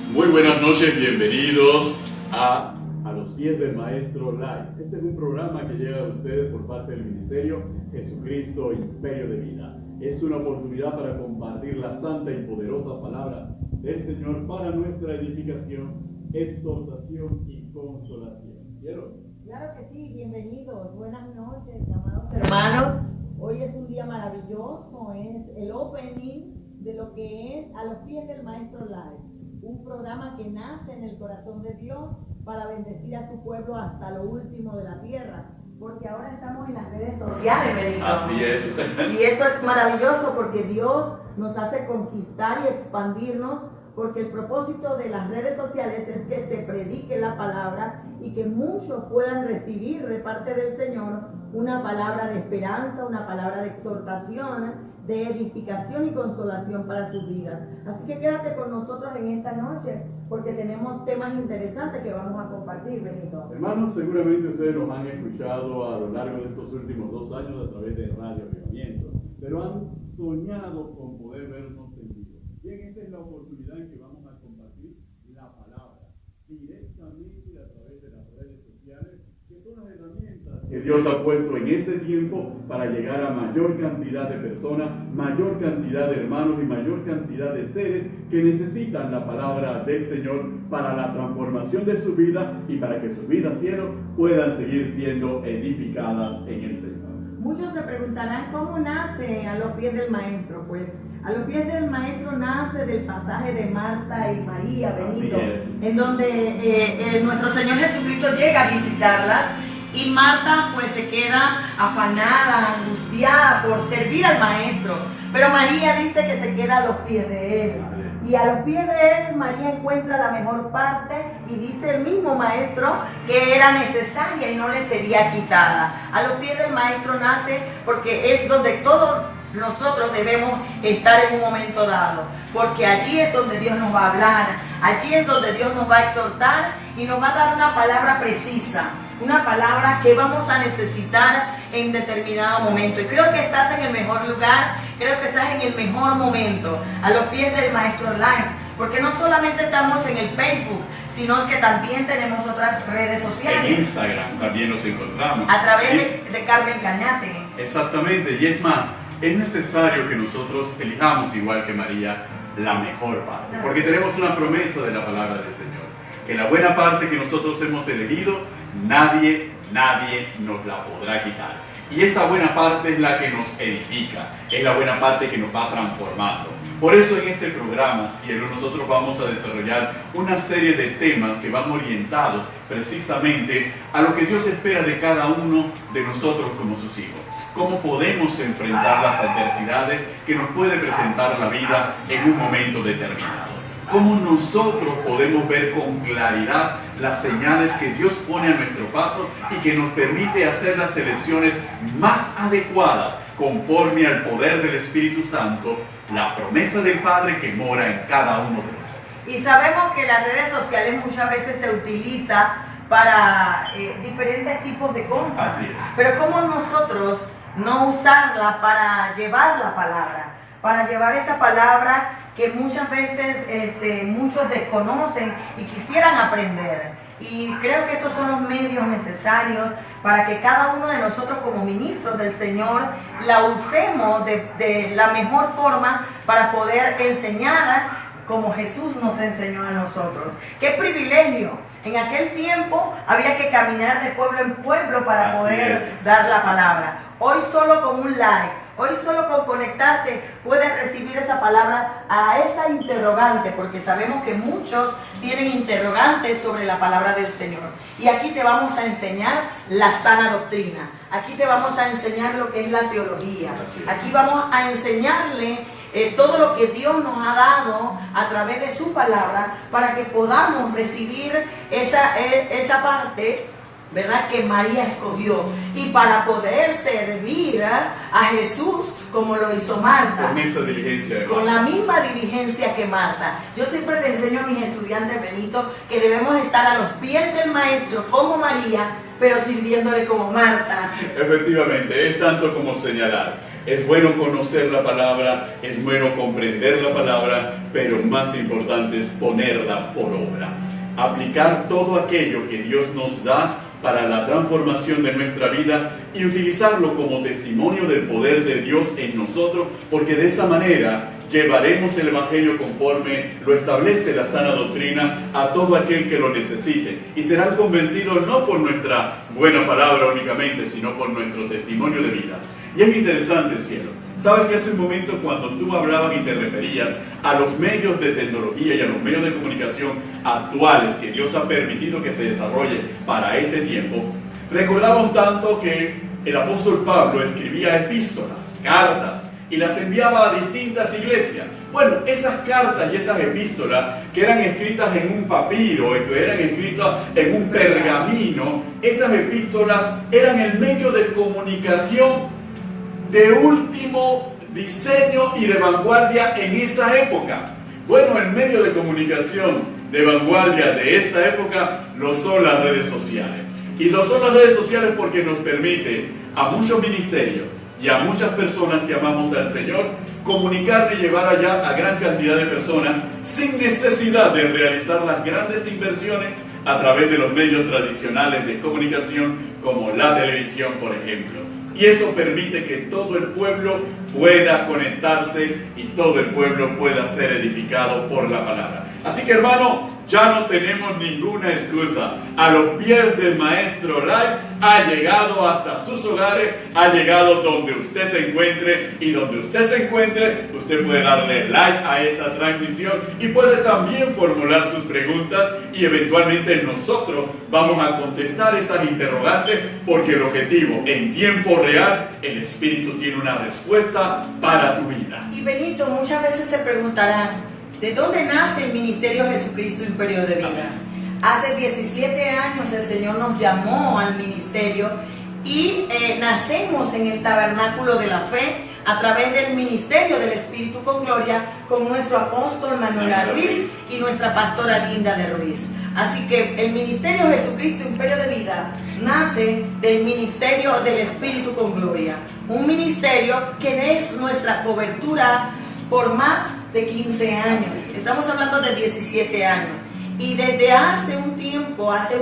Muy buenas noches, bienvenidos a los pies del Maestro Live. Este es un programa que llega a ustedes por parte del Ministerio Jesucristo Imperio de Vida. Es una oportunidad para compartir la santa y poderosa palabra del Señor para nuestra edificación, exhortación y consolación. ¿Vieron? Claro que sí, bienvenidos, buenas noches, amados hermanos. Hoy es un día maravilloso, es el opening de lo que es A los pies del Maestro Live, un programa que nace en el corazón de Dios para bendecir a su pueblo hasta lo último de la tierra, porque ahora estamos en las redes sociales, Benito. Así es. Y eso es maravilloso porque Dios nos hace conquistar y expandirnos, porque el propósito de las redes sociales es que se predique la palabra y que muchos puedan recibir de parte del Señor una palabra de esperanza, una palabra de exhortación, de edificación y consolación para sus vidas. Así que quédate con nosotros en esta noche, porque tenemos temas interesantes que vamos a compartir, Benito. Hermanos, seguramente ustedes nos han escuchado a lo largo de estos últimos 2 años a través de Radio Avivamiento, pero han soñado con poder vernos en vivo. Bien, esta es la oportunidad en que vamos a compartir la palabra directamente a través de las redes sociales, que son las herramientas que Dios ha puesto en este tiempo para llegar a mayor cantidad de personas, mayor cantidad de hermanos y mayor cantidad de seres que necesitan la palabra del Señor para la transformación de su vida y para que sus vidas, cielo, puedan seguir siendo edificadas en el Señor. Muchos se preguntarán cómo nace A los pies del Maestro. Pues A los pies del Maestro nace del pasaje de Marta y María, Benito, en donde nuestro Señor Jesucristo llega a visitarlas y Marta pues se queda afanada, angustiada por servir al Maestro, pero María dice que se queda a los pies de Él. Y a los pies de Él María encuentra la mejor parte y dice el mismo Maestro que era necesaria y no le sería quitada. A los pies del Maestro nace porque es donde todos nosotros debemos estar en un momento dado, porque allí es donde Dios nos va a hablar, allí es donde Dios nos va a exhortar y nos va a dar una palabra precisa, una palabra que vamos a necesitar en determinado momento. Y creo que estás en el mejor lugar, creo que estás en el mejor momento, a los pies del Maestro Live, porque no solamente estamos en el Facebook, sino que también tenemos otras redes sociales. En Instagram también nos encontramos. A través de Carmen Cañate. Exactamente, y es más, es necesario que nosotros elijamos, igual que María, la mejor parte, porque tenemos una promesa de la palabra del Señor, que la buena parte que nosotros hemos elegido, nadie nos la podrá quitar. Y esa buena parte es la que nos edifica, es la buena parte que nos va transformando. Por eso en este programa, cielo, nosotros vamos a desarrollar una serie de temas que van orientados precisamente a lo que Dios espera de cada uno de nosotros como sus hijos. Cómo podemos enfrentar las adversidades que nos puede presentar la vida en un momento determinado. Cómo nosotros podemos ver con claridad las señales que Dios pone a nuestro paso y que nos permite hacer las elecciones más adecuadas conforme al poder del Espíritu Santo, la promesa del Padre que mora en cada uno de nosotros. Y sabemos que las redes sociales muchas veces se utilizan para diferentes tipos de cosas. Así es. Pero ¿cómo nosotros no usarla para llevar la palabra? Para llevar esa palabra que muchas veces muchos desconocen y quisieran aprender. Y creo que estos son los medios necesarios para que cada uno de nosotros como ministros del Señor la usemos de la mejor forma para poder enseñar como Jesús nos enseñó a nosotros. ¡Qué privilegio! En aquel tiempo había que caminar de pueblo en pueblo para poder dar la palabra. Hoy solo con un like, hoy solo con conectarte puedes recibir esa palabra a esa interrogante, porque sabemos que muchos tienen interrogantes sobre la palabra del Señor. Y aquí te vamos a enseñar la sana doctrina, aquí te vamos a enseñar lo que es la teología, aquí vamos a enseñarle todo lo que Dios nos ha dado a través de su palabra para que podamos recibir esa parte, ¿verdad?, que María escogió, y para poder servir a Jesús como lo hizo Marta, con esa diligencia, con la misma diligencia que Marta. Yo siempre le enseño a mis estudiantes, Benito, que debemos estar a los pies del Maestro como María, pero sirviéndole como Marta. Efectivamente, es tanto como señalar. Es bueno conocer la palabra, es bueno comprender la palabra, pero más importante es ponerla por obra. Aplicar todo aquello que Dios nos da para la transformación de nuestra vida y utilizarlo como testimonio del poder de Dios en nosotros, porque de esa manera llevaremos el Evangelio conforme lo establece la sana doctrina a todo aquel que lo necesite, y serán convencidos no por nuestra buena palabra únicamente, sino por nuestro testimonio de vida. Y es interesante, cielo. ¿Sabes que hace un momento cuando tú hablabas y te referías a los medios de tecnología y a los medios de comunicación actuales que Dios ha permitido que se desarrolle para este tiempo, recordaba un tanto que el apóstol Pablo escribía epístolas, cartas, y las enviaba a distintas iglesias? Bueno, esas cartas y esas epístolas que eran escritas en un papiro, que eran escritas en un pergamino, esas epístolas eran el medio de comunicación de último diseño y de vanguardia en esa época. Bueno, el medio de comunicación de vanguardia de esta época lo son las redes sociales. Y lo son las redes sociales porque nos permite a muchos ministerios y a muchas personas que amamos al Señor comunicar y llevar allá a gran cantidad de personas sin necesidad de realizar las grandes inversiones a través de los medios tradicionales de comunicación como la televisión, por ejemplo. Y eso permite que todo el pueblo pueda conectarse y todo el pueblo pueda ser edificado por la palabra. Así que, hermano, ya no tenemos ninguna excusa. A los pies del Maestro Live ha llegado hasta sus hogares, ha llegado donde usted se encuentre, y donde usted se encuentre, usted puede darle like a esta transmisión y puede también formular sus preguntas, y eventualmente nosotros vamos a contestar esas interrogantes, porque el objetivo, en tiempo real, el Espíritu tiene una respuesta para tu vida. Y Benito, muchas veces se preguntarán, ¿de dónde nace el Ministerio Jesucristo Imperio de Vida? Hace 17 años el Señor nos llamó al ministerio y nacemos en el tabernáculo de la fe a través del ministerio del Espíritu con Gloria, con nuestro apóstol Manuela Ruiz y nuestra pastora Linda de Ruiz. Así que el Ministerio Jesucristo Imperio de Vida nace del ministerio del Espíritu con Gloria, un ministerio que es nuestra cobertura por más de 15 años. Estamos hablando de 17 años. Y desde hace un tiempo, hace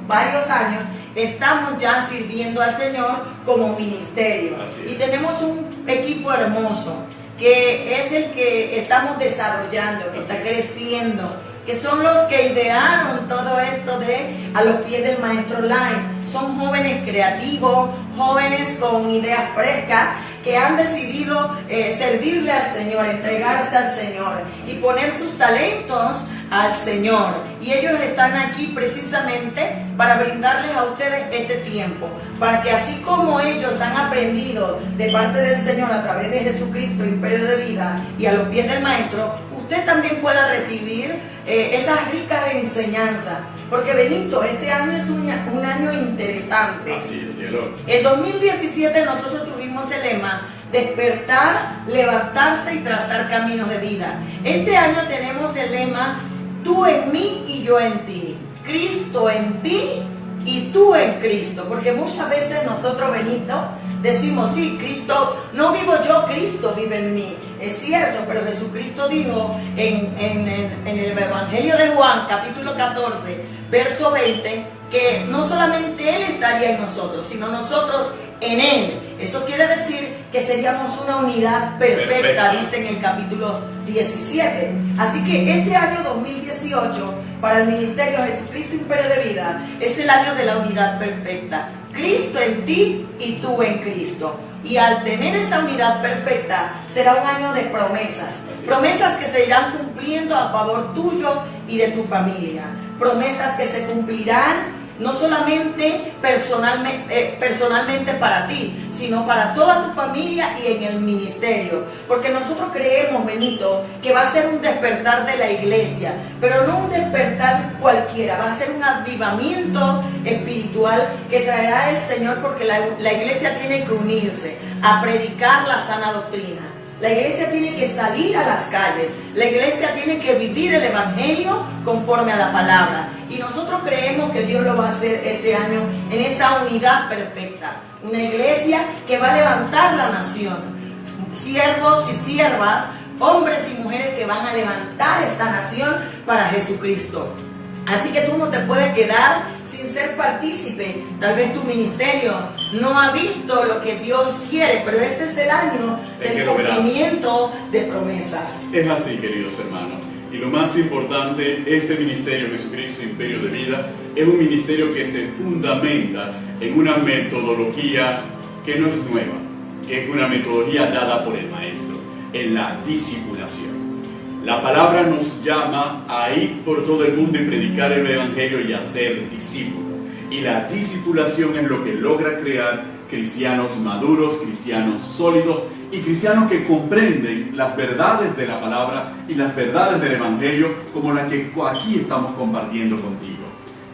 varios años, estamos ya sirviendo al Señor como ministerio. Y tenemos un equipo hermoso, que es el que estamos desarrollando, que está creciendo, que son los que idearon todo esto de A los pies del Maestro Live. Son jóvenes creativos, jóvenes con ideas frescas, que han decidido servirle al Señor, entregarse al Señor y poner sus talentos al Señor. Y ellos están aquí precisamente para brindarles a ustedes este tiempo, para que así como ellos han aprendido de parte del Señor a través de Jesucristo, Imperio de Vida, y a los pies del Maestro, usted también pueda recibir esas ricas enseñanzas. Porque Benito, este año es un año interesante. Así es, cielo. En 2017 nosotros tuvimos el lema despertar, levantarse y trazar caminos de vida. Este año tenemos el lema tú en mí y yo en ti, Cristo en ti y tú en Cristo. Porque muchas veces nosotros, Benito, decimos, sí, Cristo, no vivo yo, Cristo vive en mí. Es cierto, pero Jesucristo dijo en el Evangelio de Juan, capítulo 14, verso 20, que no solamente Él estaría en nosotros, sino nosotros en Él. Eso quiere decir que seríamos una unidad perfecta, dice en el capítulo 17. Así que este año 2018, para el Ministerio Jesucristo Imperio de Vida, es el año de la unidad perfecta. Cristo en ti y tú en Cristo. Y al tener esa unidad perfecta, será un año de promesas. Promesas que se irán cumpliendo a favor tuyo y de tu familia. Promesas que se cumplirán no solamente personalmente para ti, sino para toda tu familia y en el ministerio. Porque nosotros creemos, Benito, que va a ser un despertar de la iglesia, pero no un despertar cualquiera, va a ser un avivamiento espiritual que traerá el Señor, porque la iglesia tiene que unirse a predicar la sana doctrina. La iglesia tiene que salir a las calles, la iglesia tiene que vivir el Evangelio conforme a la palabra. Y nosotros creemos que Dios lo va a hacer este año en esa unidad perfecta. Una iglesia que va a levantar la nación. siervos y siervas, hombres y mujeres que van a levantar esta nación para Jesucristo. Así que tú no te puedes quedar sin ser partícipe. Tal vez tu ministerio no ha visto lo que Dios quiere, pero este es el año del cumplimiento de promesas. Es así, queridos hermanos. Y lo más importante, este ministerio Jesucristo Imperio de Vida es un ministerio que se fundamenta en una metodología que no es nueva, que es una metodología dada por el Maestro, en la discipulación. La palabra nos llama a ir por todo el mundo y predicar el Evangelio y a ser discípulos. Y la discipulación es lo que logra crear cristianos maduros, cristianos sólidos y cristianos que comprenden las verdades de la palabra y las verdades del Evangelio como las que aquí estamos compartiendo contigo.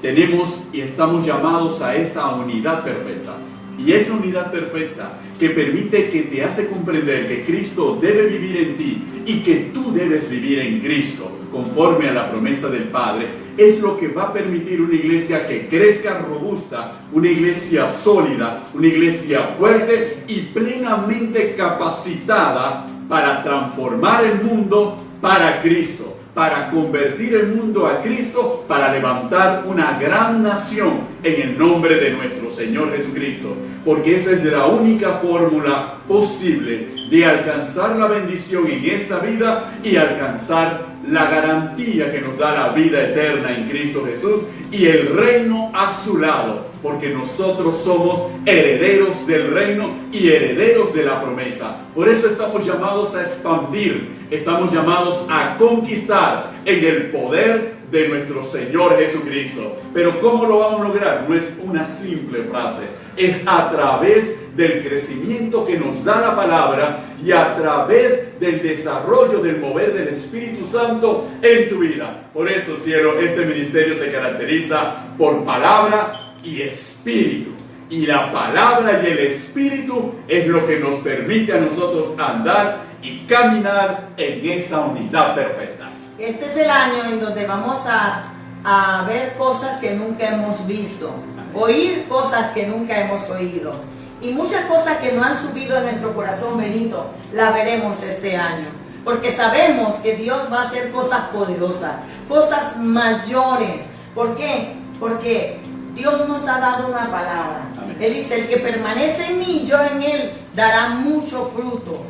Tenemos y estamos llamados a esa unidad perfecta. Y esa unidad perfecta que permite, que te hace comprender que Cristo debe vivir en ti y que tú debes vivir en Cristo conforme a la promesa del Padre, es lo que va a permitir una iglesia que crezca robusta, una iglesia sólida, una iglesia fuerte y plenamente capacitada para transformar el mundo para Cristo, para convertir el mundo a Cristo, para levantar una gran nación en el nombre de nuestro Señor Jesucristo. Porque esa es la única fórmula posible de alcanzar la bendición en esta vida y alcanzar la garantía que nos da la vida eterna en Cristo Jesús y el reino a su lado. Porque nosotros somos herederos del reino y herederos de la promesa. Por eso estamos llamados a expandir, estamos llamados a conquistar en el poder de nuestro Señor Jesucristo. Pero ¿cómo lo vamos a lograr? No es una simple frase, es a través del crecimiento que nos da la palabra y a través del desarrollo, del mover del Espíritu Santo en tu vida. Por eso, cielo, este ministerio se caracteriza por palabra y espíritu. Y la palabra y el espíritu es lo que nos permite a nosotros andar y caminar en esa unidad perfecta. Este es el año en donde vamos a ver cosas que nunca hemos visto, oír cosas que nunca hemos oído. Y muchas cosas que no han subido en nuestro corazón, Benito, las veremos este año. Porque sabemos que Dios va a hacer cosas poderosas, cosas mayores. ¿Por qué? Porque Dios nos ha dado una palabra. Amén. Él dice, el que permanece en mí, yo en él, dará mucho fruto.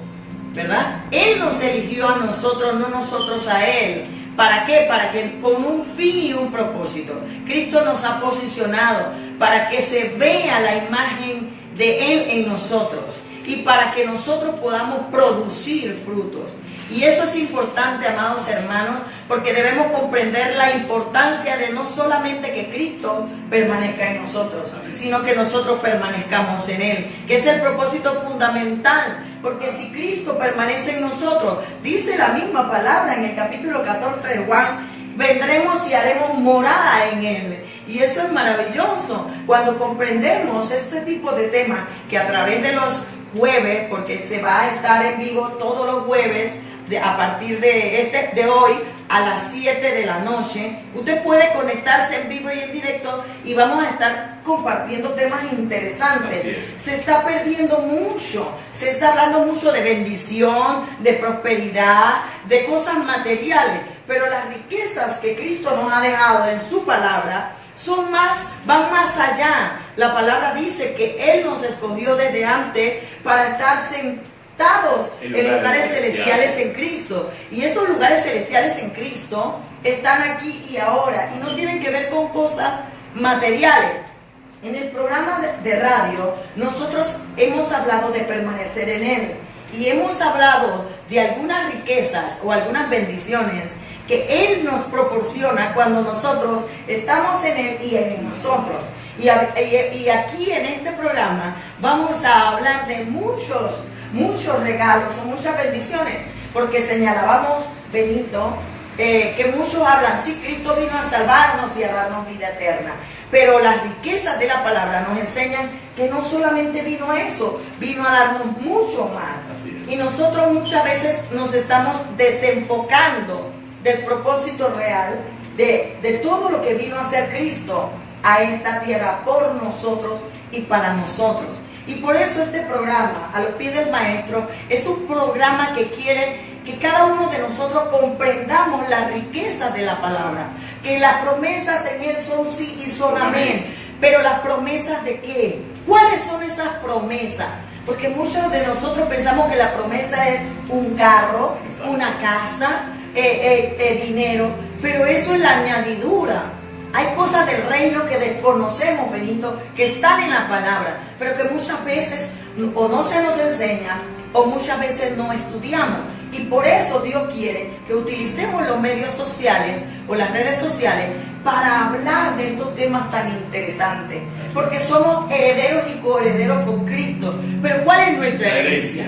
¿Verdad? Él nos eligió a nosotros, no nosotros a él. ¿Para qué? Para que con un fin y un propósito. Cristo nos ha posicionado para que se vea la imagen de él en nosotros y para que nosotros podamos producir frutos. Y eso es importante, amados hermanos, porque debemos comprender la importancia de no solamente que Cristo permanezca en nosotros, sino que nosotros permanezcamos en él, que es el propósito fundamental. Porque si Cristo permanece en nosotros, dice la misma palabra en el capítulo 14 de Juan, vendremos y haremos morada en él. Y eso es maravilloso cuando comprendemos este tipo de temas, que a través de los jueves, porque se va a estar en vivo todos los jueves, a partir de hoy a las 7 de la noche, usted puede conectarse en vivo y en directo y vamos a estar compartiendo temas interesantes. Se está perdiendo mucho, se está hablando mucho de bendición, de prosperidad, de cosas materiales, pero las riquezas que Cristo nos ha dejado en su palabra van más allá. La palabra dice que Él nos escogió desde antes para estar sentados en lugares celestiales en Cristo. Y esos lugares celestiales en Cristo están aquí y ahora y no tienen que ver con cosas materiales. En el programa de radio nosotros hemos hablado de permanecer en Él y hemos hablado de algunas riquezas o algunas bendiciones que Él nos proporciona cuando nosotros estamos en Él y Él en nosotros. Y aquí en este programa vamos a hablar de muchos regalos o muchas bendiciones, porque señalábamos, Benito, que muchos hablan, sí, Cristo vino a salvarnos y a darnos vida eterna, pero las riquezas de la palabra nos enseñan que no solamente vino a eso, vino a darnos mucho más. Y nosotros muchas veces nos estamos desenfocando del propósito real, de todo lo que vino a hacer Cristo a esta tierra por nosotros y para nosotros. Y por eso este programa, A los pies del Maestro, es un programa que quiere que cada uno de nosotros comprendamos las riquezas de la palabra. Que las promesas en Él son sí y son amén. Pero las promesas ¿de qué? ¿Cuáles son esas promesas? Porque muchos de nosotros pensamos que la promesa es un carro, una casa, dinero. Pero eso es la añadidura. Hay cosas del reino que desconocemos, Benito, que están en la palabra, pero que muchas veces o no se nos enseña o muchas veces no estudiamos. Y por eso Dios quiere que utilicemos los medios sociales o las redes sociales para hablar de estos temas tan interesantes. Porque somos herederos y coherederos con Cristo. Pero ¿cuál es nuestra herencia?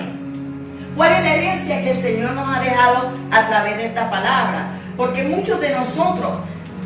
¿Cuál es la herencia que el Señor nos ha dejado a través de esta palabra? Porque muchos de nosotros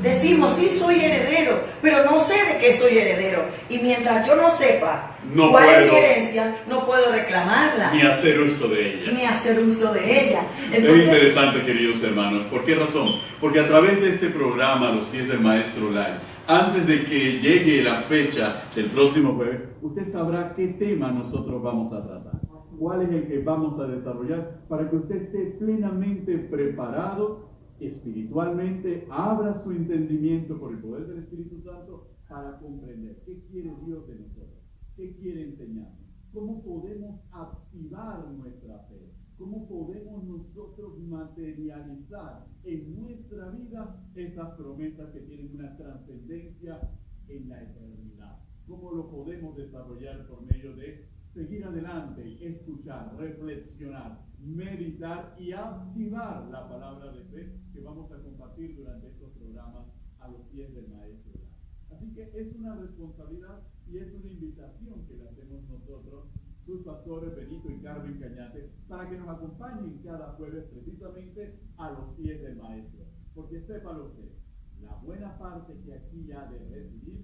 decimos, sí, soy heredero, pero no sé de qué soy heredero. Y mientras yo no sepa cuál es mi herencia, no puedo reclamarla. Ni hacer uso de ella. Ni hacer uso de ella. Entonces, es interesante, queridos hermanos. ¿Por qué razón? Porque a través de este programa, Los Pies del Maestro Live, antes de que llegue la fecha del próximo jueves, usted sabrá qué tema nosotros vamos a tratar. ¿Cuál es el que vamos a desarrollar? Para que usted esté plenamente preparado espiritualmente, abra su entendimiento por el poder del Espíritu Santo para comprender qué quiere Dios de nosotros, qué quiere enseñarnos, cómo podemos activar nuestra fe, cómo podemos nosotros materializar en nuestra vida esas promesas que tienen una trascendencia en la eternidad, cómo lo podemos desarrollar por medio de seguir adelante, escuchar, reflexionar, meditar y activar la palabra de fe que vamos a compartir durante estos programas a los pies del Maestro. Así que es una responsabilidad y es una invitación que le hacemos nosotros, sus pastores Benito y Carmen Cañate, para que nos acompañen cada jueves precisamente a los pies del Maestro. Porque sépalo usted, la buena parte que aquí ha de recibir,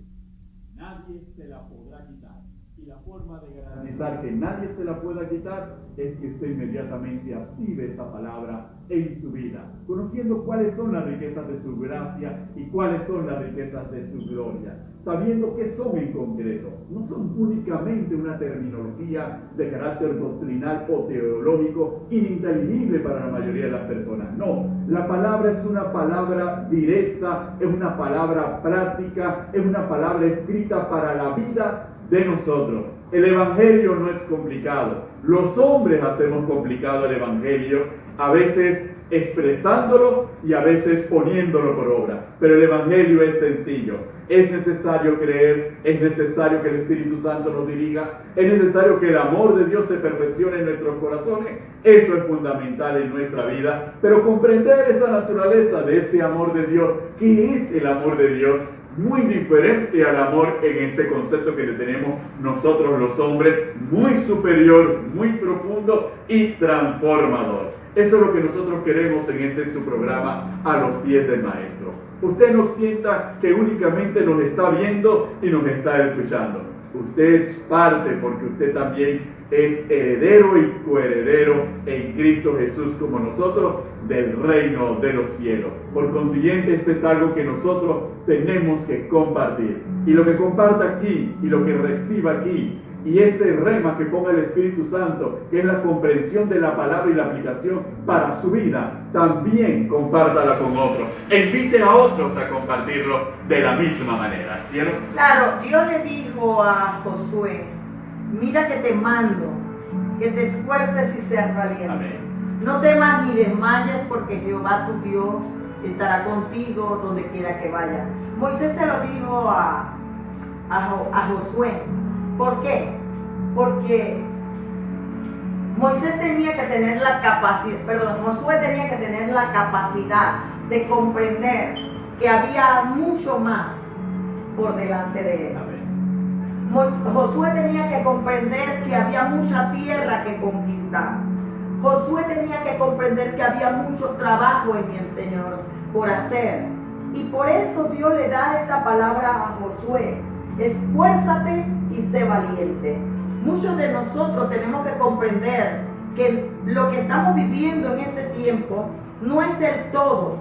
nadie se la podrá quitar. Y la forma de garantizar que nadie se la pueda quitar es que usted inmediatamente active esa palabra en su vida, conociendo cuáles son las riquezas de su gracia y cuáles son las riquezas de su gloria, sabiendo qué son en concreto. No son únicamente una terminología de carácter doctrinal o teológico ininteligible para la mayoría de las personas. No, la palabra es una palabra directa, es una palabra práctica, es una palabra escrita para la vida de nosotros. El Evangelio no es complicado. Los hombres hacemos complicado el Evangelio, a veces expresándolo y a veces poniéndolo por obra. Pero el Evangelio es sencillo. Es necesario creer, es necesario que el Espíritu Santo nos dirija, es necesario que el amor de Dios se perfeccione en nuestros corazones. Eso es fundamental en nuestra vida. Pero comprender esa naturaleza de ese amor de Dios, ¿qué es el amor de Dios? Muy diferente al amor en ese concepto que le tenemos nosotros los hombres, muy superior, muy profundo y transformador. Eso es lo que nosotros queremos en este su programa A los pies del Maestro. Usted no sienta que únicamente nos está viendo y nos está escuchando. Usted es parte porque usted también es heredero y coheredero en Cristo Jesús como nosotros del reino de los cielos. Por consiguiente, esto es algo que nosotros tenemos que compartir. Y lo que comparta aquí y lo que reciba aquí y ese rema que ponga el Espíritu Santo, que es la comprensión de la palabra y la aplicación para su vida, también compártala con otros. E invite a otros a compartirlo de la misma manera, ¿cierto? Claro, Dios le dijo a Josué, mira que te mando, que te esfuerces y seas valiente. Amén. No temas ni desmayes, porque Jehová tu Dios estará contigo donde quiera que vayas. Moisés se lo dijo a Josué. ¿Por qué? Porque Moisés tenía que tener la capacidad, Josué tenía que tener la capacidad de comprender que había mucho más por delante de él. Josué tenía que comprender que había mucha tierra que conquistar. Josué tenía que comprender que había mucho trabajo en el Señor por hacer. Y por eso Dios le da esta palabra a Josué: esfuérzate y sé valiente. Muchos de nosotros tenemos que comprender que lo que estamos viviendo en este tiempo no es el todo.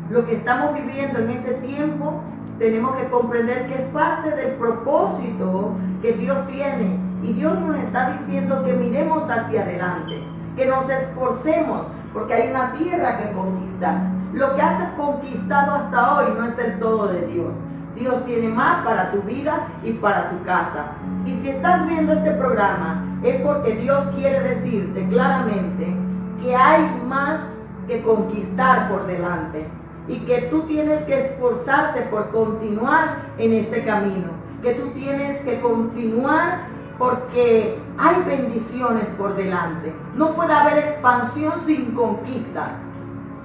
Lo que estamos viviendo en este tiempo tenemos que comprender que es parte del propósito que Dios tiene Y Dios nos está diciendo que miremos hacia adelante, que nos esforcemos, porque hay una tierra que conquistar. Lo que has conquistado hasta hoy no es el todo de Dios. Dios tiene más para tu vida y para tu casa. Y si estás viendo este programa, es porque Dios quiere decirte claramente que hay más que conquistar por delante. Y que tú tienes que esforzarte por continuar en este camino. Que tú tienes que continuar porque hay bendiciones por delante. No puede haber expansión sin conquista.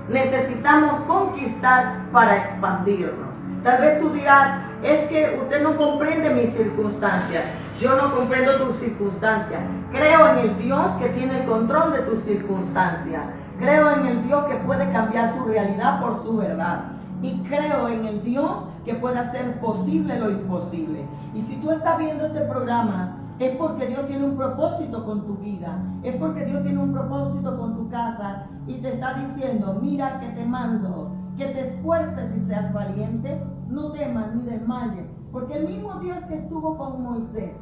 Necesitamos conquistar para expandirnos. Tal vez tú dirás, es que usted no comprende mis circunstancias. Yo no comprendo tus circunstancias. Creo en el Dios que tiene el control de tus circunstancias. Creo en el Dios que puede cambiar tu realidad por su verdad. Y creo en el Dios que puede hacer posible lo imposible. Y si tú estás viendo este programa, es porque Dios tiene un propósito con tu vida. Es porque Dios tiene un propósito con tu casa. Y te está diciendo, mira que te mando, que te esfuerces y seas valiente. No temas ni desmayes. Porque el mismo Dios que estuvo con Moisés,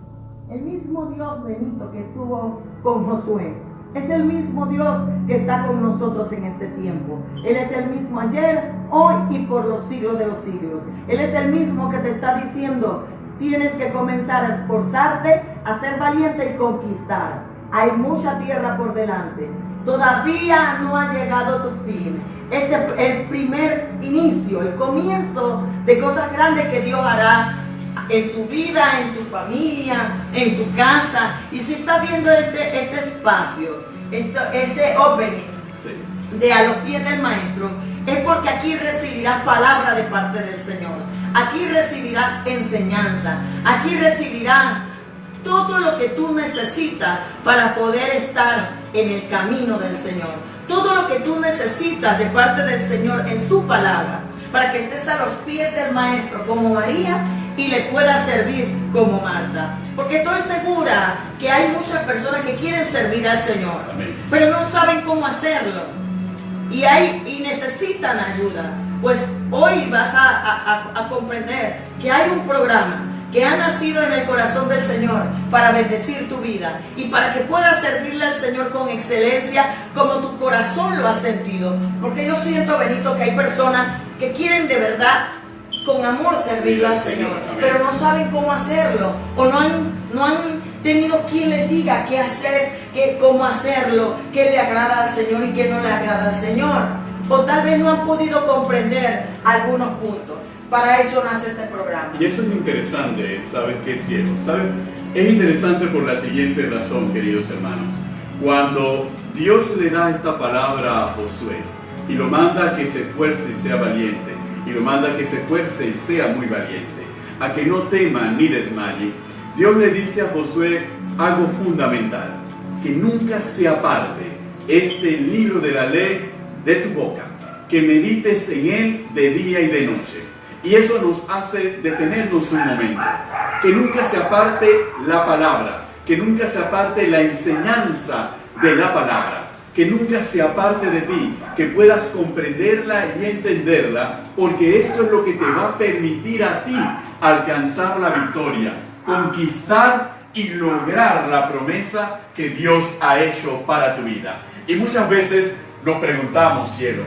el mismo Dios bendito que estuvo con Josué, es el mismo Dios que está con nosotros en este tiempo. Él es el mismo ayer, hoy y por los siglos de los siglos. Él es el mismo que te está diciendo, tienes que comenzar a esforzarte, a ser valiente y conquistar. Hay mucha tierra por delante. Todavía no ha llegado tu fin. Este es el primer inicio, el comienzo de cosas grandes que Dios hará en tu vida, en tu familia, en tu casa. Y si estás viendo este espacio, este opening de A los pies del Maestro, es porque aquí recibirás palabra de parte del Señor. Aquí recibirás enseñanza. Aquí recibirás todo lo que tú necesitas para poder estar en el camino del Señor. Todo lo que tú necesitas de parte del Señor en su palabra, para que estés a los pies del Maestro como María y le puedas servir como Marta. Porque estoy segura que hay muchas personas que quieren servir al Señor, pero no saben cómo hacerlo. Y necesitan ayuda. Pues hoy vas a comprender que hay un programa que ha nacido en el corazón del Señor para bendecir tu vida y para que puedas servirle al Señor con excelencia como tu corazón lo ha sentido. Porque yo siento, Benito, que hay personas que quieren de verdad, con amor, servirle al Señor, pero no saben cómo hacerlo, o no han tenido quien les diga qué hacer, cómo hacerlo, qué le agrada al Señor y qué no le agrada al Señor. O tal vez no han podido comprender algunos puntos. Para eso nace este programa. Y eso es interesante, ¿saben qué, cielo? ¿Saben? Es interesante por la siguiente razón, queridos hermanos. Cuando Dios le da esta palabra a Josué y lo manda a que se esfuerce y sea valiente, y lo manda a que se esfuerce y sea muy valiente, a que no tema ni desmaye, Dios le dice a Josué algo fundamental: que nunca se aparte este libro de la ley de tu boca, que medites en él de día y de noche. Y eso nos hace detenernos un momento. Que nunca se aparte la palabra, que nunca se aparte la enseñanza de la palabra, que nunca se aparte de ti, que puedas comprenderla y entenderla, porque esto es lo que te va a permitir a ti alcanzar la victoria, conquistar y lograr la promesa que Dios ha hecho para tu vida. Y muchas veces nos preguntamos, cielo,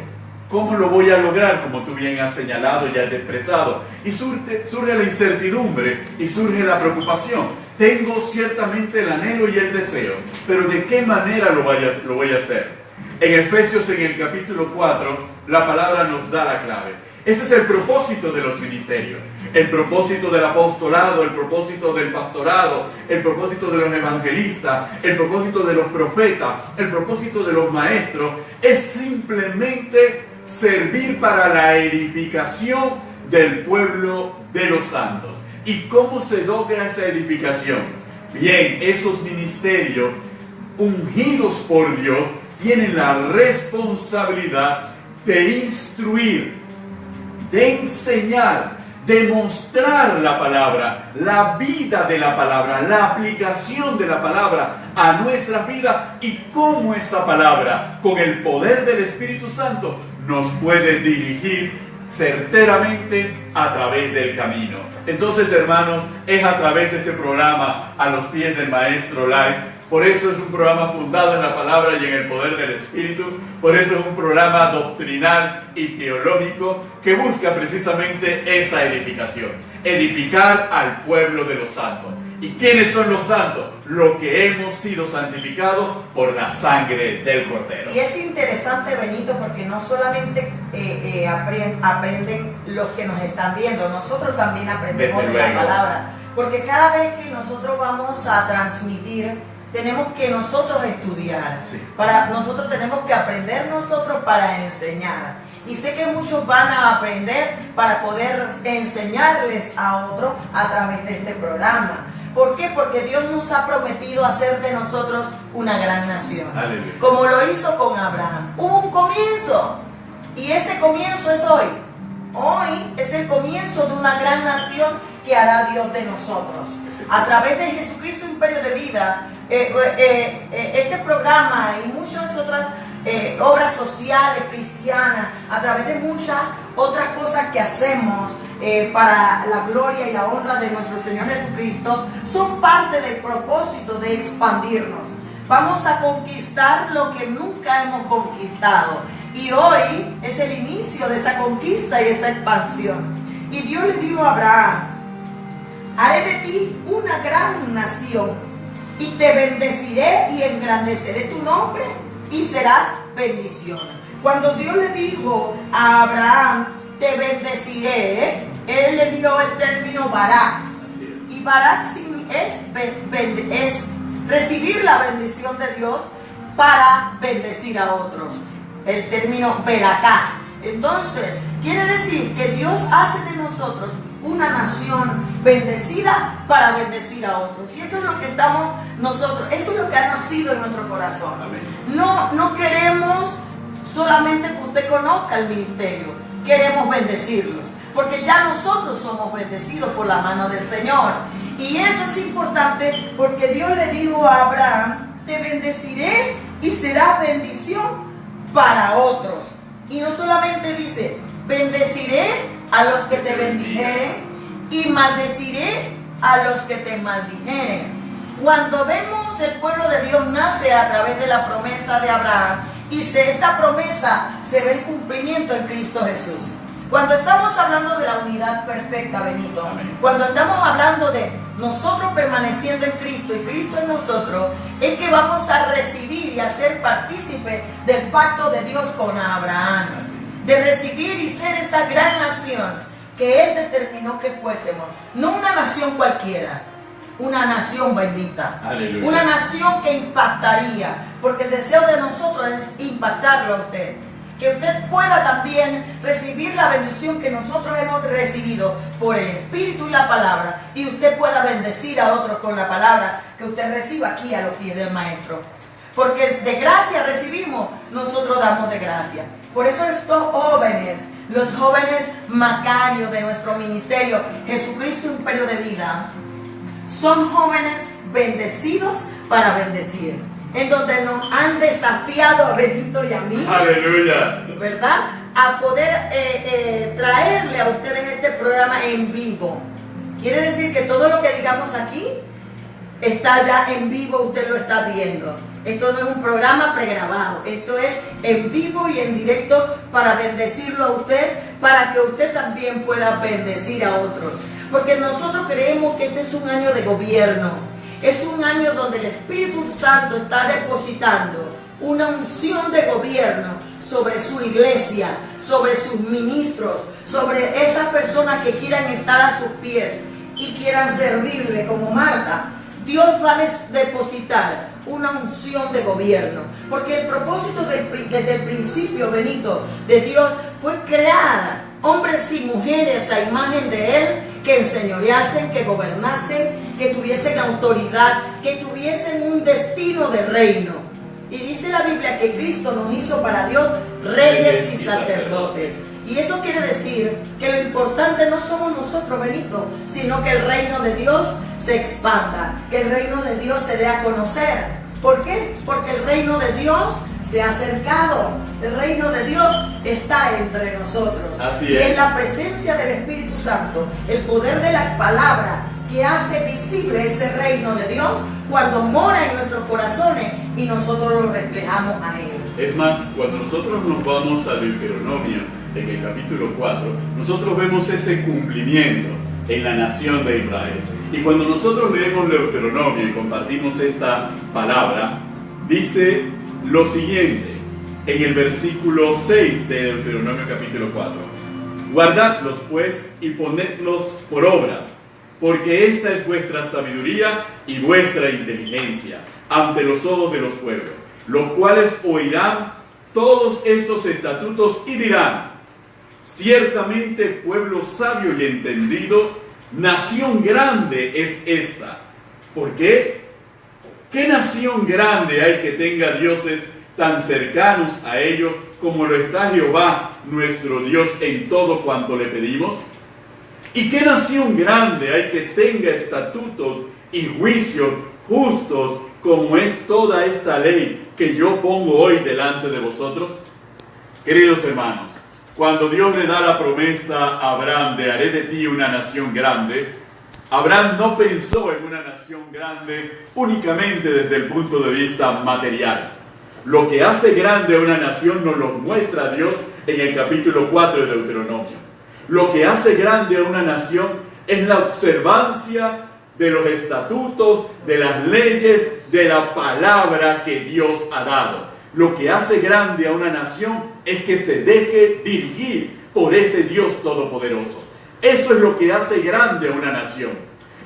¿cómo lo voy a lograr? Como tú bien has señalado y has expresado. Y surge la incertidumbre y surge la preocupación. Tengo ciertamente el anhelo y el deseo, pero ¿de qué manera lo voy a hacer? En Efesios, en el capítulo 4, la palabra nos da la clave. Ese es el propósito de los ministerios, el propósito del apostolado, el propósito del pastorado, el propósito de los evangelistas, el propósito de los profetas, el propósito de los maestros, es simplemente servir para la edificación del pueblo de los santos. ¿Y cómo se logra esa edificación? Bien, esos ministerios ungidos por Dios tienen la responsabilidad de instruir, de enseñar, de mostrar la palabra, la vida de la palabra, la aplicación de la palabra a nuestras vidas y cómo esa palabra, con el poder del Espíritu Santo, nos puede dirigir certeramente a través del camino. Entonces, hermanos, es a través de este programa, a los pies del Maestro Live. Por eso es un programa fundado en la palabra y en el poder del Espíritu. Por eso es un programa doctrinal y teológico que busca precisamente esa edificación. Edificar al pueblo de los santos. ¿Y quiénes son los santos? Los que hemos sido santificados por la sangre del Cordero. Y es interesante, Benito, porque no solamente aprenden los que nos están viendo, nosotros también aprendemos de la palabra. Porque cada vez que nosotros vamos a transmitir, tenemos que nosotros estudiar. Sí. Nosotros tenemos que aprender nosotros para enseñar. Y sé que muchos van a aprender para poder enseñarles a otros a través de este programa. ¿Por qué? Porque Dios nos ha prometido hacer de nosotros una gran nación. Aleluya. Como lo hizo con Abraham. Hubo un comienzo. Y ese comienzo es hoy. Hoy es el comienzo de una gran nación que hará Dios de nosotros. A través de Jesucristo Imperio de Vida, este programa y muchas otras obras sociales, cristianas, a través de muchas otras cosas que hacemos para la gloria y la honra de nuestro Señor Jesucristo, son parte del propósito de expandirnos. Vamos a conquistar lo que nunca hemos conquistado. Y hoy es el inicio de esa conquista y esa expansión. Y Dios le dijo a Abraham: haré de ti una gran nación, y te bendeciré y engrandeceré tu nombre, y serás bendición. Cuando Dios le dijo a Abraham, te bendeciré, Él le dio el término Barak. Y Barak es recibir la bendición de Dios para bendecir a otros. El término Beraká. Entonces, quiere decir que Dios hace de nosotros una nación bendecida para bendecir a otros. Y eso es lo que estamos nosotros, eso es lo que ha nacido en nuestro corazón. No queremos solamente que usted conozca el ministerio, queremos bendecirlos, porque ya nosotros somos bendecidos por la mano del Señor. Y eso es importante porque Dios le dijo a Abraham: te bendeciré y será bendición para otros. Y no solamente dice: bendeciré a los que te bendijeren y maldeciré a los que te maldijeren. Cuando vemos el pueblo de Dios nace a través de la promesa de Abraham, y esa promesa se ve el cumplimiento en Cristo Jesús. Cuando estamos hablando de la unidad perfecta, Benito, Amén. Cuando estamos hablando de nosotros permaneciendo en Cristo y Cristo en nosotros, es que vamos a recibir y a ser partícipe del pacto de Dios con Abraham, de recibir y ser esa gran nación que Él determinó que fuésemos. No una nación cualquiera, una nación bendita. Aleluya. Una nación que impactaría, porque el deseo de nosotros es impactarlo a usted. Que usted pueda también recibir la bendición que nosotros hemos recibido por el Espíritu y la palabra, y usted pueda bendecir a otros con la palabra que usted reciba aquí a los pies del Maestro. Porque de gracia recibimos, nosotros damos de gracia. Por eso estos jóvenes, los jóvenes macarios de nuestro ministerio, Jesucristo Imperio de Vida, son jóvenes bendecidos para bendecir. En donde nos han desafiado a Benito y a mí, Aleluya, ¿verdad? A poder traerle a ustedes este programa en vivo. Quiere decir que todo lo que digamos aquí está ya en vivo, usted lo está viendo. Esto no es un programa pregrabado, esto es en vivo y en directo para bendecirlo a usted, para que usted también pueda bendecir a otros. Porque nosotros creemos que este es un año de gobierno. Es un año donde el Espíritu Santo está depositando una unción de gobierno sobre su iglesia, sobre sus ministros, sobre esas personas que quieran estar a sus pies y quieran servirle como Marta. Dios va a depositar una unción de gobierno, porque el propósito desde el principio, Benito, de Dios fue crear hombres y mujeres a imagen de Él, que enseñoreasen, que gobernasen, que tuviesen autoridad, que tuviesen un destino de reino. Y dice la Biblia que Cristo nos hizo para Dios reyes y sacerdotes. Y eso quiere decir que lo importante no somos nosotros, Benito, sino que el reino de Dios se expanda, que el reino de Dios se dé a conocer. ¿Por qué? Porque el reino de Dios se ha acercado. El reino de Dios está entre nosotros. Así y es. en la presencia del Espíritu Santo, el poder de la palabra que hace visible ese reino de Dios cuando mora en nuestros corazones y nosotros lo reflejamos a Él. Es más, cuando nosotros nos vamos a Deuteronomio, en el capítulo 4, nosotros vemos ese cumplimiento en la nación de Israel. Y cuando nosotros leemos Deuteronomio y compartimos esta palabra, dice lo siguiente, en el versículo 6 de Deuteronomio capítulo 4. Guardadlos pues y ponedlos por obra, porque esta es vuestra sabiduría y vuestra inteligencia ante los ojos de los pueblos, los cuales oirán todos estos estatutos y dirán: ciertamente pueblo sabio y entendido, nación grande es esta. ¿Por qué? ¿Qué nación grande hay que tenga dioses tan cercanos a ellos como lo está Jehová nuestro Dios en todo cuanto le pedimos? ¿Y qué nación grande hay que tenga estatutos y juicios justos como es toda esta ley que yo pongo hoy delante de vosotros? Queridos hermanos, cuando Dios le da la promesa a Abraham de haré de ti una nación grande, Abraham no pensó en una nación grande únicamente desde el punto de vista material. Lo que hace grande a una nación nos lo muestra Dios en el capítulo 4 de Deuteronomio. Lo que hace grande a una nación es la observancia de los estatutos, de las leyes, de la palabra que Dios ha dado. Lo que hace grande a una nación es que se deje dirigir por ese Dios todopoderoso. Eso es lo que hace grande a una nación.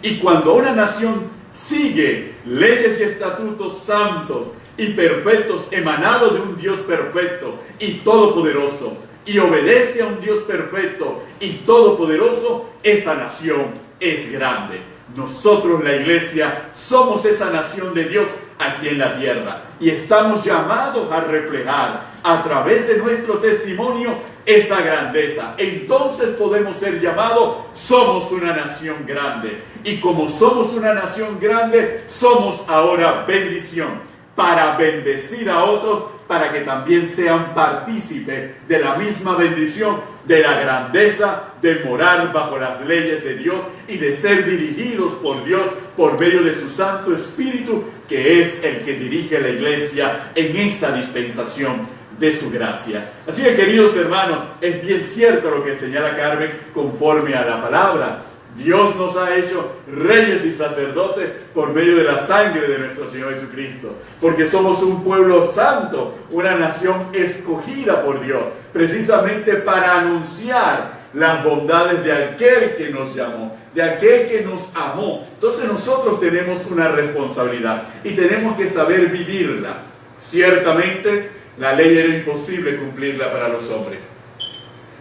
Y cuando una nación sigue leyes y estatutos santos y perfectos emanados de un Dios perfecto y todopoderoso, y obedece a un Dios perfecto y todopoderoso, esa nación es grande. Nosotros, la iglesia, somos esa nación de Dios aquí en la tierra y estamos llamados a reflejar a través de nuestro testimonio esa grandeza. Entonces podemos ser llamados, somos una nación grande, y como somos una nación grande, somos ahora bendición para bendecir a otros, para que también sean partícipes de la misma bendición, de la grandeza de morar bajo las leyes de Dios y de ser dirigidos por Dios por medio de su Santo Espíritu, que es el que dirige a la iglesia en esta dispensación de su gracia. Así que, queridos hermanos, es bien cierto lo que señala Carmen conforme a la palabra. Dios nos ha hecho reyes y sacerdotes por medio de la sangre de nuestro Señor Jesucristo, porque somos un pueblo santo, una nación escogida por Dios, precisamente para anunciar las bondades de aquel que nos llamó, de aquel que nos amó. Entonces nosotros tenemos una responsabilidad y tenemos que saber vivirla. Ciertamente la ley era imposible cumplirla para los hombres,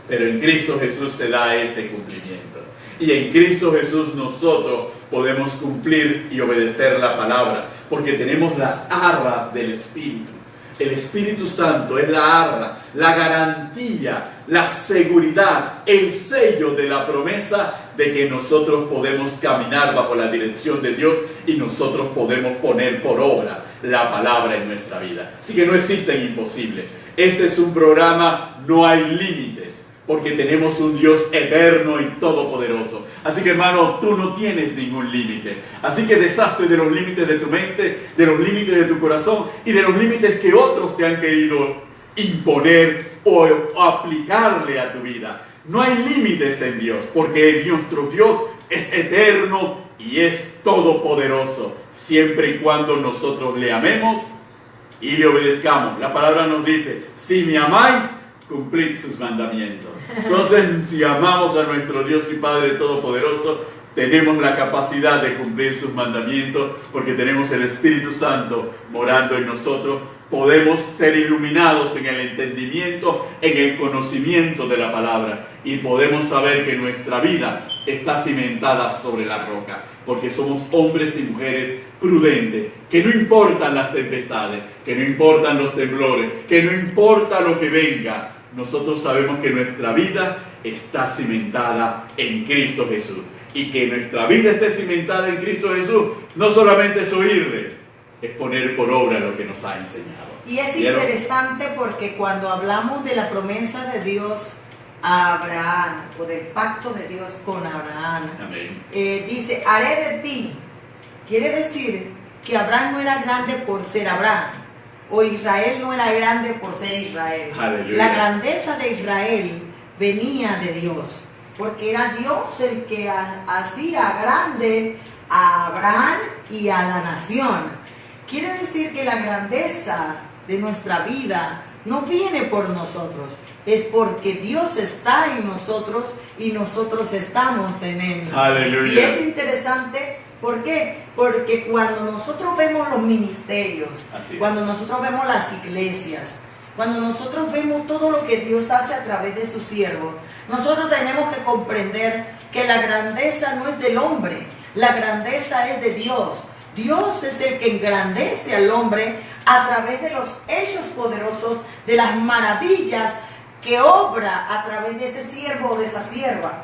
pero en Cristo Jesús se da ese cumplimiento. Y en Cristo Jesús nosotros podemos cumplir y obedecer la palabra, porque tenemos las arras del Espíritu. El Espíritu Santo es la arra, la garantía, la seguridad, el sello de la promesa de que nosotros podemos caminar bajo la dirección de Dios y nosotros podemos poner por obra la palabra en nuestra vida. Así que no existen imposibles. Este es un programa, no hay límites, porque tenemos un Dios eterno y todopoderoso. Así que, hermano, tú no tienes ningún límite. Así que deshazte de los límites de tu mente, de los límites de tu corazón y de los límites que otros te han querido imponer o aplicarle a tu vida. No hay límites en Dios, porque nuestro Dios es eterno y es todopoderoso, siempre y cuando nosotros le amemos y le obedezcamos. La palabra nos dice: si me amáis, cumplid sus mandamientos. Entonces, si amamos a nuestro Dios y Padre Todopoderoso, tenemos la capacidad de cumplir sus mandamientos, porque tenemos el Espíritu Santo morando en nosotros. Podemos ser iluminados en el entendimiento, en el conocimiento de la palabra, y podemos saber que nuestra vida está cimentada sobre la roca, porque somos hombres y mujeres prudentes, que no importan las tempestades, que no importan los temblores, que no importa lo que venga. Nosotros sabemos que nuestra vida está cimentada en Cristo Jesús. Y que nuestra vida esté cimentada en Cristo Jesús no solamente es oírle, es poner por obra lo que nos ha enseñado. Y es ¿Vieron? interesante porque cuando hablamos de la promesa de Dios a Abraham, o del pacto de Dios con Abraham, Amén. dice, haré de ti. Quiere decir que Abraham no era grande por ser Abraham, o Israel no era grande por ser Israel. Aleluya. La grandeza de Israel venía de Dios, porque era Dios el que hacía grande a Abraham y a la nación. Quiere decir que la grandeza de nuestra vida no viene por nosotros, es porque Dios está en nosotros y nosotros estamos en Él. Aleluya. Y es interesante, ¿por qué? Porque cuando nosotros vemos los ministerios, Así es. cuando nosotros vemos las iglesias, cuando nosotros vemos todo lo que Dios hace a través de sus siervos, nosotros tenemos que comprender que la grandeza no es del hombre, la grandeza es de Dios. Dios es el que engrandece al hombre a través de los hechos poderosos, de las maravillas que obra a través de ese siervo o de esa sierva.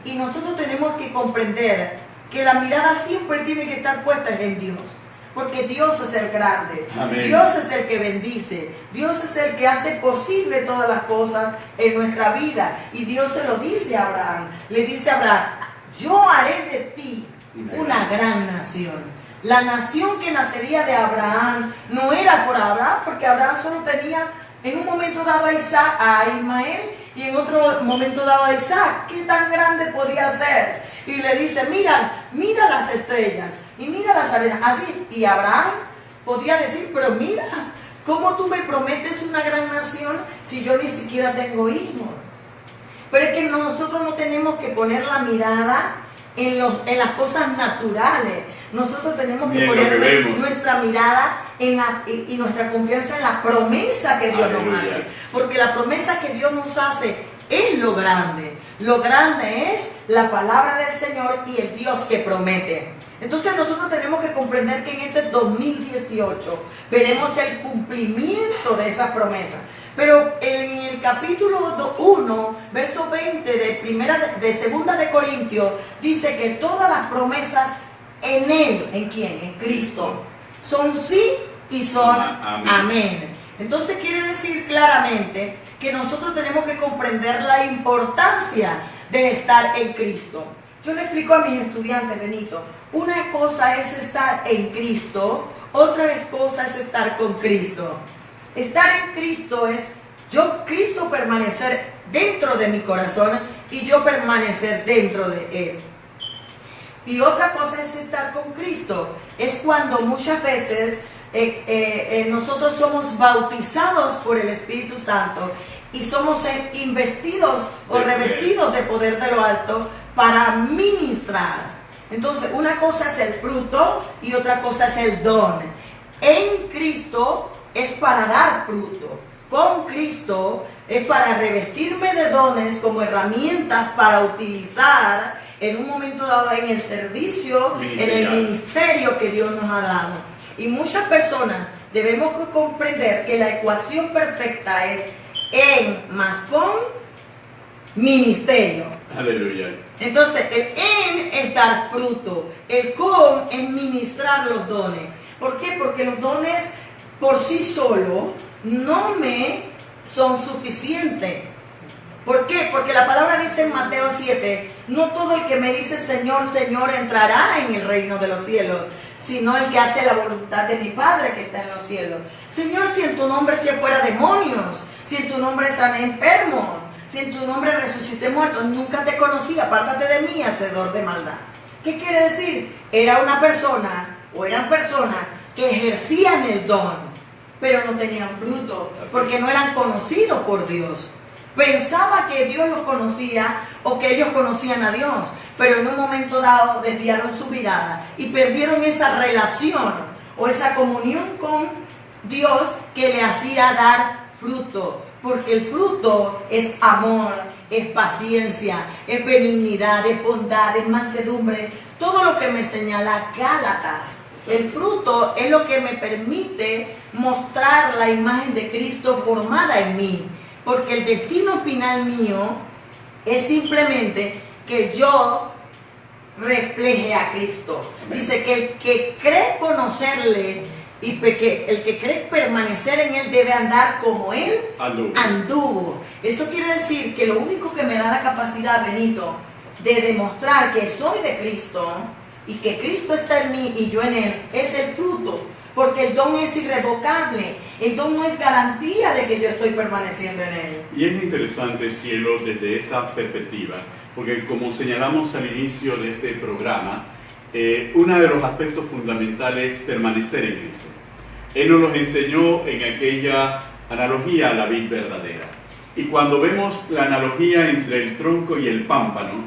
Y nosotros tenemos que comprender que la mirada siempre tiene que estar puesta en Dios, porque Dios es el grande. Amén. Dios es el que bendice, Dios es el que hace posible todas las cosas en nuestra vida. Y Dios se lo dice a Abraham, le dice a Abraham, yo haré de ti una gran nación. La nación que nacería de Abraham no era por Abraham, porque Abraham solo tenía en un momento dado a Ismael y en otro momento dado a Isaac. ¿Qué tan grande podía ser? Y le dice, mira las estrellas y mira las arenas. Así, y Abraham podía decir, pero mira, ¿cómo tú me prometes una gran nación si yo ni siquiera tengo hijos? Pero es que nosotros no tenemos que poner la mirada en las cosas naturales. Nosotros tenemos que poner nuestra mirada y nuestra confianza en la promesa que Dios nos hace. Porque la promesa que Dios nos hace es lo grande. Lo grande es la palabra del Señor y el Dios que promete. Entonces nosotros tenemos que comprender que en este 2018 veremos el cumplimiento de esas promesas. Pero en el capítulo 1, verso 20 de Segunda de Corintios, dice que todas las promesas en Él, ¿en quién? En Cristo, son sí y son amén. Entonces quiere decir claramente que nosotros tenemos que comprender la importancia de estar en Cristo. Yo le explico a mis estudiantes, Benito, una cosa es estar en Cristo, otra cosa es estar con Cristo. Estar en Cristo es Cristo permanecer dentro de mi corazón y yo permanecer dentro de Él. Y otra cosa es estar con Cristo. Es cuando muchas veces nosotros somos bautizados por el Espíritu Santo y somos investidos o revestidos de poder de lo alto para ministrar. Entonces, una cosa es el fruto y otra cosa es el don. En Cristo es para dar fruto. Con Cristo es para revestirme de dones como herramientas para utilizar en un momento dado en el servicio, en el ministerio que Dios nos ha dado. Y muchas personas debemos comprender que la ecuación perfecta es en más con ministerio. Aleluya. Entonces el en es dar fruto, el con es ministrar los dones. ¿Por qué? Porque los dones por sí solos no me son suficientes. ¿Por qué? Porque la palabra dice en Mateo 7, no todo el que me dice Señor, Señor entrará en el reino de los cielos, sino el que hace la voluntad de mi Padre que está en los cielos. Señor, si en tu nombre eché fuera demonios, si en tu nombre sané enfermos, si en tu nombre resucité muertos, nunca te conocí, apártate de mí, hacedor de maldad. ¿Qué quiere decir? Era una persona o eran personas que ejercían el don, pero no tenían fruto, porque no eran conocidos por Dios. Pensaba que Dios los conocía o que ellos conocían a Dios, pero en un momento dado desviaron su mirada y perdieron esa relación o esa comunión con Dios que le hacía dar fruto, porque el fruto es amor, es paciencia, es benignidad, es bondad, es mansedumbre, todo lo que me señala Gálatas. El fruto es lo que me permite mostrar la imagen de Cristo formada en mí. Porque el destino final mío es simplemente que yo refleje a Cristo. Dice que el que cree conocerle Y que el que cree permanecer en Él debe andar como Él anduvo. Eso quiere decir que lo único que me da la capacidad, Benito, de demostrar que soy de Cristo y que Cristo está en mí y yo en Él, es el fruto. Porque el don es irrevocable. El don no es garantía de que yo estoy permaneciendo en Él. Y es interesante, cielo, desde esa perspectiva, porque como señalamos al inicio de este programa, uno de los aspectos fundamentales es permanecer en Cristo. Él nos los enseñó en aquella analogía a la vid verdadera. Y cuando vemos la analogía entre el tronco y el pámpano,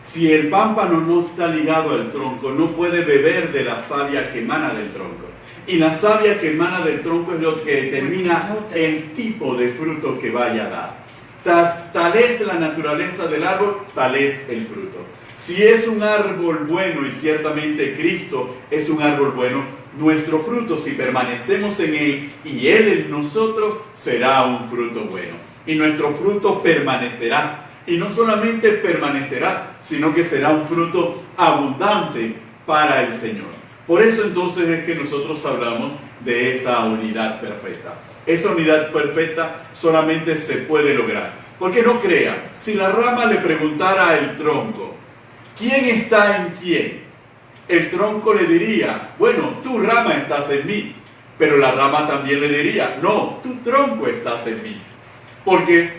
si el pámpano no está ligado al tronco, no puede beber de la savia que emana del tronco. Y la savia que emana del tronco es lo que determina el tipo de fruto que vaya a dar. Tal es la naturaleza del árbol, tal es el fruto. Si es un árbol bueno, y ciertamente Cristo es un árbol bueno, nuestro fruto, si permanecemos en Él y Él en nosotros, será un fruto bueno. Y nuestro fruto permanecerá. Y no solamente permanecerá, sino que será un fruto abundante para el Señor. Por eso entonces es que nosotros hablamos de esa unidad perfecta. Esa unidad perfecta solamente se puede lograr. Porque no crea, si la rama le preguntara al tronco, ¿quién está en quién? El tronco le diría, bueno, tu rama estás en mí. Pero la rama también le diría, no, tu tronco estás en mí. Porque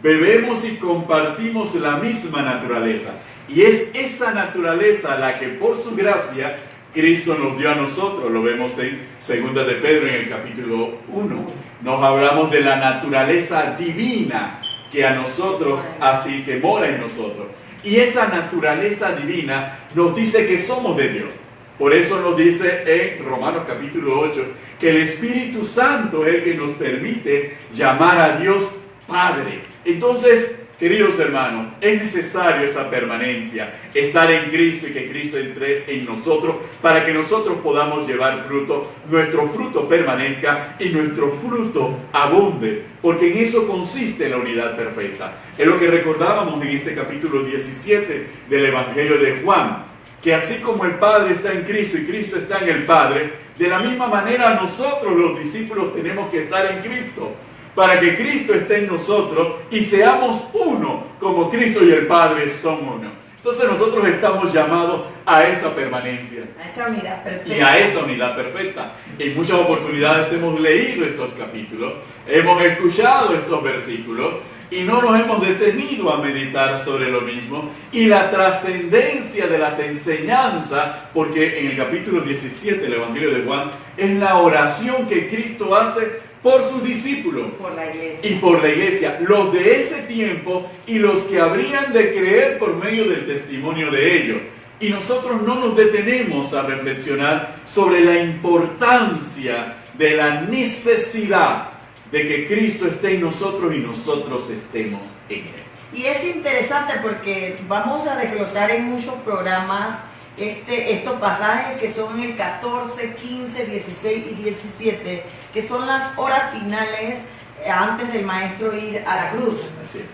bebemos y compartimos la misma naturaleza. Y es esa naturaleza la que por su gracia Cristo nos dio a nosotros. Lo vemos en 2 de Pedro en el capítulo 1. Nos hablamos de la naturaleza divina que a nosotros, así que mora en nosotros. Y esa naturaleza divina nos dice que somos de Dios. Por eso nos dice en Romanos capítulo 8 que el Espíritu Santo es el que nos permite llamar a Dios Padre. Entonces, queridos hermanos, es necesario esa permanencia, estar en Cristo y que Cristo entre en nosotros para que nosotros podamos llevar fruto, nuestro fruto permanezca y nuestro fruto abunde, porque en eso consiste la unidad perfecta. Es lo que recordábamos en ese capítulo 17 del Evangelio de Juan, que así como el Padre está en Cristo y Cristo está en el Padre, de la misma manera nosotros los discípulos tenemos que estar en Cristo, para que Cristo esté en nosotros y seamos uno, como Cristo y el Padre son uno. Entonces nosotros estamos llamados a esa permanencia. A esa unidad perfecta. Y a esa unidad perfecta. En muchas oportunidades hemos leído estos capítulos, hemos escuchado estos versículos y no nos hemos detenido a meditar sobre lo mismo y la trascendencia de las enseñanzas, porque en el capítulo 17 del Evangelio de Juan es la oración que Cristo hace por sus discípulos por la iglesia. Y por la iglesia, los de ese tiempo y los que habrían de creer por medio del testimonio de ellos. Y nosotros no nos detenemos a reflexionar sobre la importancia de la necesidad de que Cristo esté en nosotros y nosotros estemos en Él. Y es interesante porque vamos a desglosar en muchos programas estos pasajes que son el 14, 15, 16 y 17, que son las horas finales antes del Maestro ir a la cruz. Así es.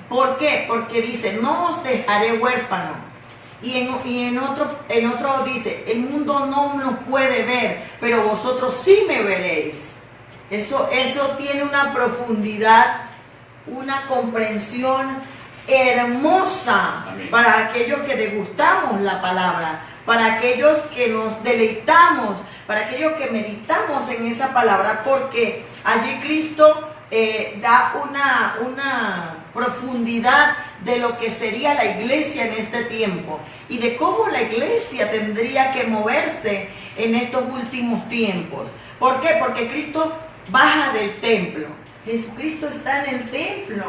¿Por qué? Porque dice, no os dejaré huérfano. Y en otro dice, el mundo no nos puede ver, pero vosotros sí me veréis. Eso tiene una profundidad, una comprensión hermosa. Amén. Para aquellos que degustamos la palabra, para aquellos que nos deleitamos, para aquellos que meditamos en esa palabra, porque allí Cristo da una profundidad de lo que sería la iglesia en este tiempo y de cómo la iglesia tendría que moverse en estos últimos tiempos. ¿Por qué? Porque Cristo baja del templo. Jesucristo está en el templo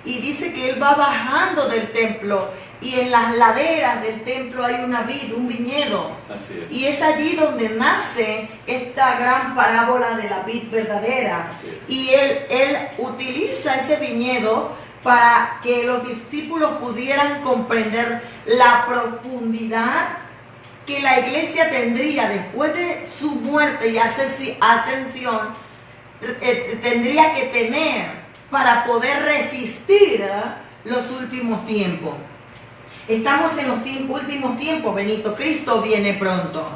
y dice que Él va bajando del templo y en las laderas del templo hay una vid, un viñedo. Así es. Y es allí donde nace esta gran parábola de la vid verdadera. Así es. Y él utiliza ese viñedo para que los discípulos pudieran comprender la profundidad que la iglesia tendría después de su muerte y ascensión, tendría que tener para poder resistir los últimos tiempos. Estamos en los últimos tiempos, Benito. Cristo viene pronto.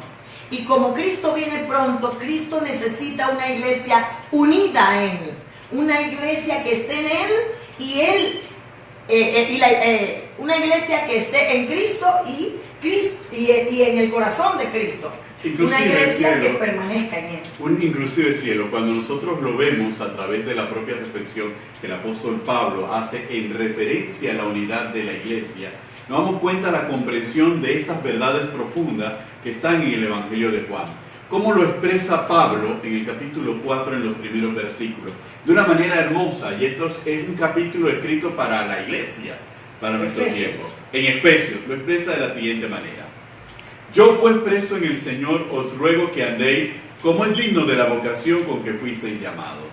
Y como Cristo viene pronto, Cristo necesita una iglesia unida a Él. Una iglesia que esté en Él y Él, una iglesia que esté en Cristo y en el corazón de Cristo. Inclusive una iglesia cielo, que permanezca en Él. Inclusive cielo, cuando nosotros lo vemos a través de la propia reflexión que el apóstol Pablo hace en referencia a la unidad de la iglesia, nos damos cuenta de la comprensión de estas verdades profundas que están en el Evangelio de Juan. ¿Cómo lo expresa Pablo en el capítulo 4 en los primeros versículos? De una manera hermosa, y esto es un capítulo escrito para la iglesia, para nuestro tiempo. En Efesios lo expresa de la siguiente manera: yo pues preso en el Señor os ruego que andéis como es digno de la vocación con que fuisteis llamados,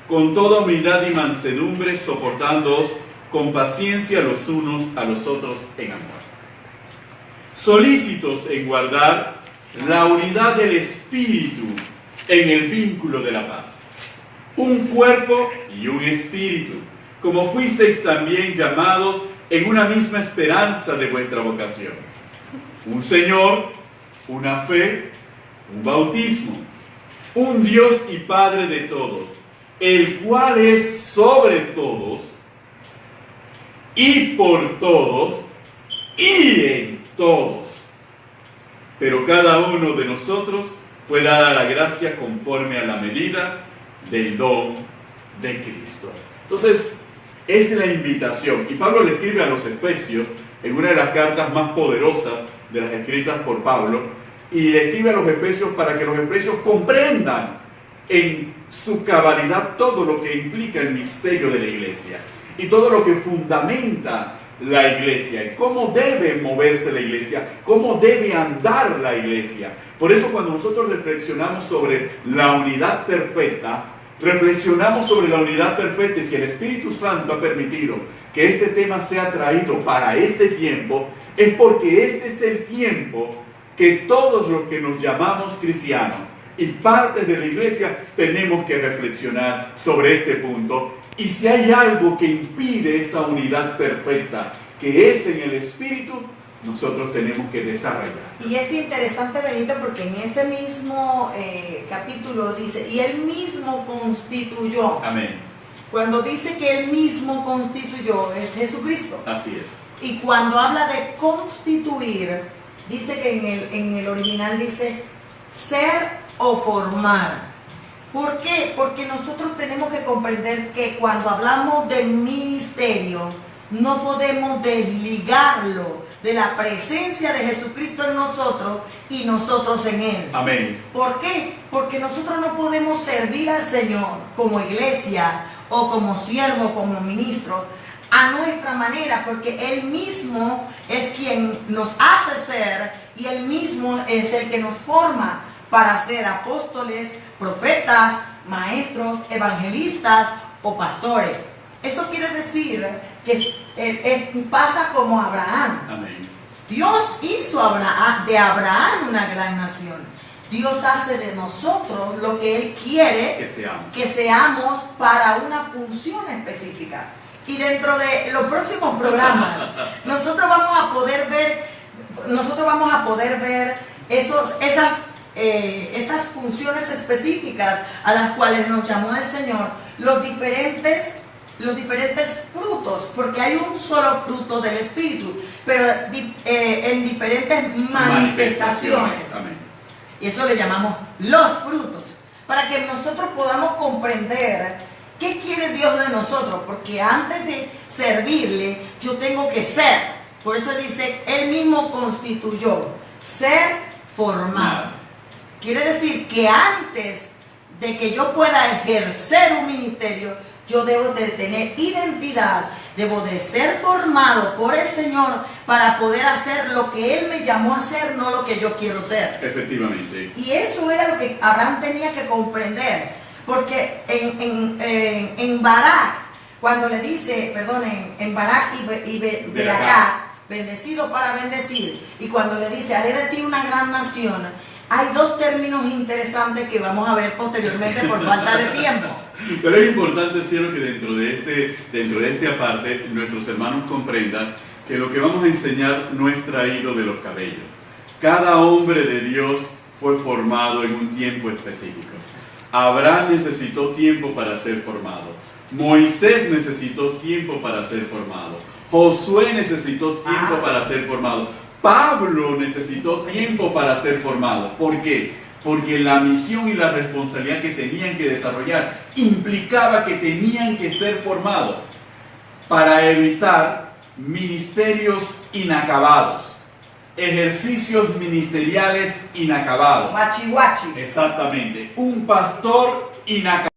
con toda humildad y mansedumbre, soportándoos con paciencia los unos a los otros en amor, solícitos en guardar la unidad del Espíritu en el vínculo de la paz, un cuerpo y un espíritu, como fuisteis también llamados en una misma esperanza de vuestra vocación, un Señor, una fe, un bautismo, un Dios y Padre de todos, el cual es sobre todos y por todos y en todos. Pero cada uno de nosotros fue dada la gracia conforme a la medida del don de Cristo. Entonces, esa es la invitación. Y Pablo le escribe a los Efesios en una de las cartas más poderosas de las escritas por Pablo, y le escribe a los Efesios para que los Efesios comprendan en su cabalidad todo lo que implica el misterio de la iglesia y todo lo que fundamenta la iglesia, cómo debe moverse la iglesia, cómo debe andar la iglesia. Por eso cuando nosotros reflexionamos sobre la unidad perfecta, reflexionamos sobre la unidad perfecta, y si el Espíritu Santo ha permitido que este tema sea traído para este tiempo, es porque este es el tiempo que todos los que nos llamamos cristianos y partes de la iglesia tenemos que reflexionar sobre este punto. Y si hay algo que impide esa unidad perfecta, que es en el Espíritu, nosotros tenemos que desarrollar. Y es interesante, Benito, porque en ese mismo capítulo dice, y Él mismo constituyó. Amén. Cuando dice que Él mismo constituyó, es Jesucristo. Así es. Y cuando habla de constituir, dice que en el original dice ser o formar. ¿Por qué? Porque nosotros tenemos que comprender que cuando hablamos de ministerio, no podemos desligarlo de la presencia de Jesucristo en nosotros y nosotros en Él. Amén. ¿Por qué? Porque nosotros no podemos servir al Señor como iglesia o como siervo, como ministro, a nuestra manera, porque Él mismo es quien nos hace ser y Él mismo es el que nos forma para ser apóstoles, profetas, maestros, evangelistas o pastores. Eso quiere decir que pasa como Abraham. Amén. Dios hizo de Abraham una gran nación. Dios hace de nosotros lo que Él quiere que seamos para una función específica. Y dentro de los próximos programas, nosotros vamos a poder ver esas funciones específicas a las cuales nos llamó el Señor, los diferentes frutos, porque hay un solo fruto del Espíritu, pero en diferentes manifestaciones. Amén. Y eso le llamamos los frutos, para que nosotros podamos comprender qué quiere Dios de nosotros, porque antes de servirle, yo tengo que ser. Por eso dice, Él mismo constituyó, ser, formar. Quiere decir que antes de que yo pueda ejercer un ministerio, yo debo de tener identidad, debo de ser formado por el Señor para poder hacer lo que Él me llamó a hacer, no lo que yo quiero ser. Efectivamente. Y eso era lo que Abraham tenía que comprender, porque en Barak, cuando le dice, en Barak y Beracá, bendecido para bendecir, y cuando le dice, haré de ti una gran nación, hay dos términos interesantes que vamos a ver posteriormente por falta de tiempo. Pero es importante, cielo, que dentro de este aparte, nuestros hermanos comprendan que lo que vamos a enseñar no es traído de los cabellos, Cada hombre de Dios fue formado en un tiempo específico. Abraham necesitó tiempo para ser formado. Moisés necesitó tiempo para ser formado. Josué necesitó tiempo para ser formado. Pablo necesitó tiempo para ser formado. ¿Por qué? Porque la misión y la responsabilidad que tenían que desarrollar implicaba que tenían que ser formados para evitar ministerios inacabados, ejercicios ministeriales inacabados. Guachi guachi. Exactamente, un pastor inacabado.